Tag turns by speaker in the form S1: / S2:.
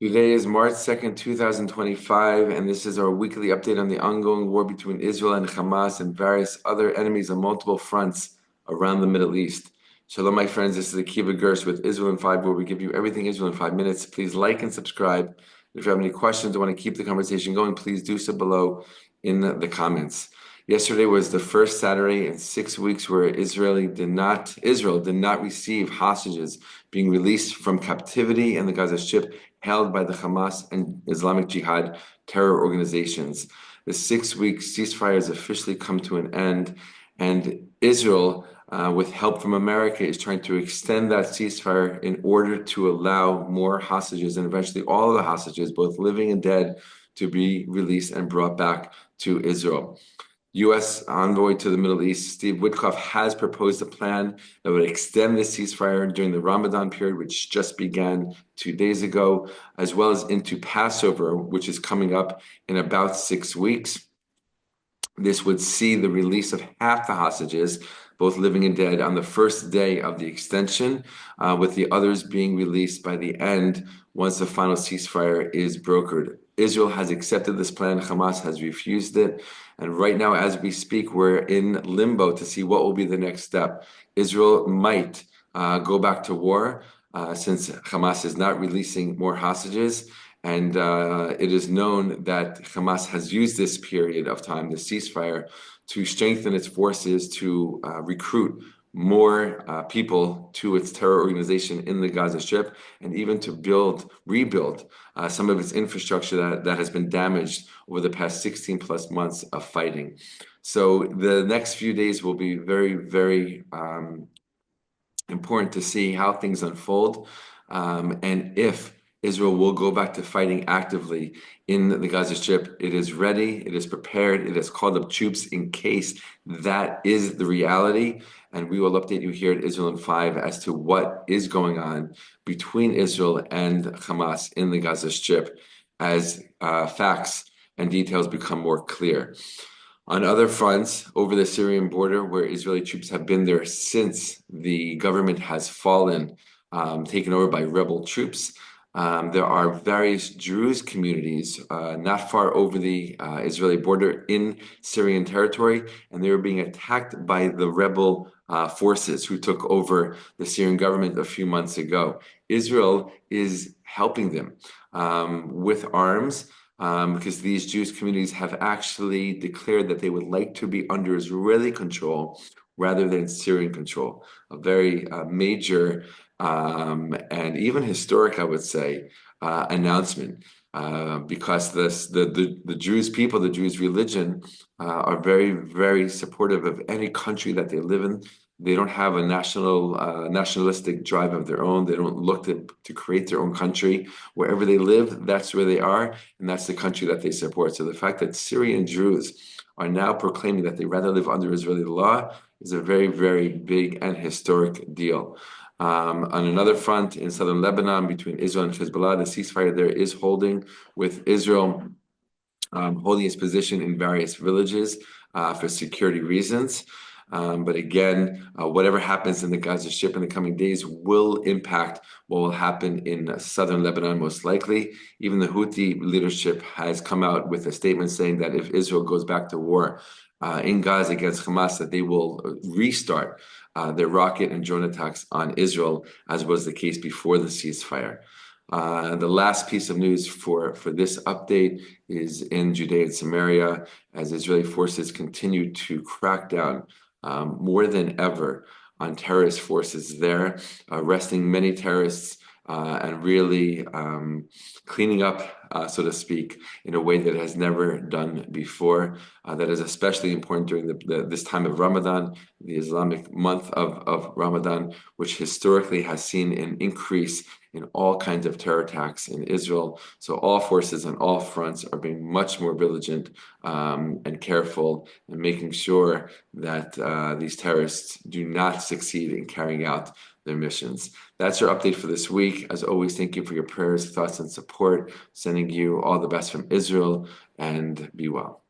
S1: Today is March 2nd, 2025, and this is our weekly update on the ongoing war between Israel and Hamas and various other enemies on multiple fronts around the Middle East. Shalom, my friends. This is Akiva Gersh with Israel in 5, where we give you everything Israel in 5 minutes. Please like and subscribe. If you have any questions or want to keep the conversation going, please do so below in the comments. Yesterday was the first Saturday in 6 weeks where Israel did not receive hostages being released from captivity in the Gaza Strip held by the Hamas and Islamic Jihad terror organizations. The 6 week ceasefire has officially come to an end, and Israel, with help from America, is trying to extend that ceasefire in order to allow more hostages and eventually all of the hostages, both living and dead, to be released and brought back to Israel. US Envoy to the Middle East, Steve Witkoff, has proposed a plan that would extend the ceasefire during the Ramadan period, which just began 2 days ago, as well as into Passover, which is coming up in about 6 weeks. This would see the release of half the hostages, both living and dead, on the first day of the extension, with the others being released by the end once the final ceasefire is brokered. Israel has accepted this plan. Hamas has refused it. And right now, as we speak, we're in limbo to see what will be the next step. Israel might go back to war since Hamas is not releasing more hostages. And it is known that Hamas has used this period of time, the ceasefire, to strengthen its forces, to recruit more people to its terror organization in the Gaza Strip, and even to rebuild some of its infrastructure that has been damaged over the past 16 plus months of fighting. So the next few days will be very, very important to see how things unfold, and if Israel will go back to fighting actively in the Gaza Strip. It is ready, it is prepared, it has called up troops in case that is the reality. And we will update you here at Israel in 5 as to what is going on between Israel and Hamas in the Gaza Strip as facts and details become more clear. On other fronts, over the Syrian border, where Israeli troops have been there since the government has fallen, taken over by rebel troops, there are various Druze communities not far over the Israeli border in Syrian territory, and they were being attacked by the rebel forces who took over the Syrian government a few months ago. Israel is helping them with arms because these Jewish communities have actually declared that they would like to be under Israeli control rather than Syrian control. A very major and even historic, I would say, announcement, because the Jewish people, the Jewish religion, are very, very supportive of any country that they live in. They don't have a nationalistic drive of their own. They don't look to create their own country. Wherever they live, that's where they are, and that's the country that they support. So the fact that Syrian Jews are now proclaiming that they rather live under Israeli law is a very, very big and historic deal. On another front, in southern Lebanon, between Israel and Hezbollah, the ceasefire there is holding, with Israel holding its position in various villages for security reasons. But again, whatever happens in the Gaza Strip in the coming days will impact what will happen in southern Lebanon, most likely. Even the Houthi leadership has come out with a statement saying that if Israel goes back to war in Gaza against Hamas, that they will restart their rocket and drone attacks on Israel, as was the case before the ceasefire. The last piece of news for this update is in Judea and Samaria, as Israeli forces continue to crack down more than ever on terrorist forces there, arresting many terrorists and really cleaning up, so to speak, in a way that has never done before. That is especially important during this time of Ramadan, the Islamic month of Ramadan, which historically has seen an increase in all kinds of terror attacks in Israel. So all forces on all fronts are being much more vigilant and careful, and making sure that these terrorists do not succeed in carrying out their missions. That's our update for this week. As always, thank you for your prayers, thoughts, and support. Sending you all the best from Israel, and be well.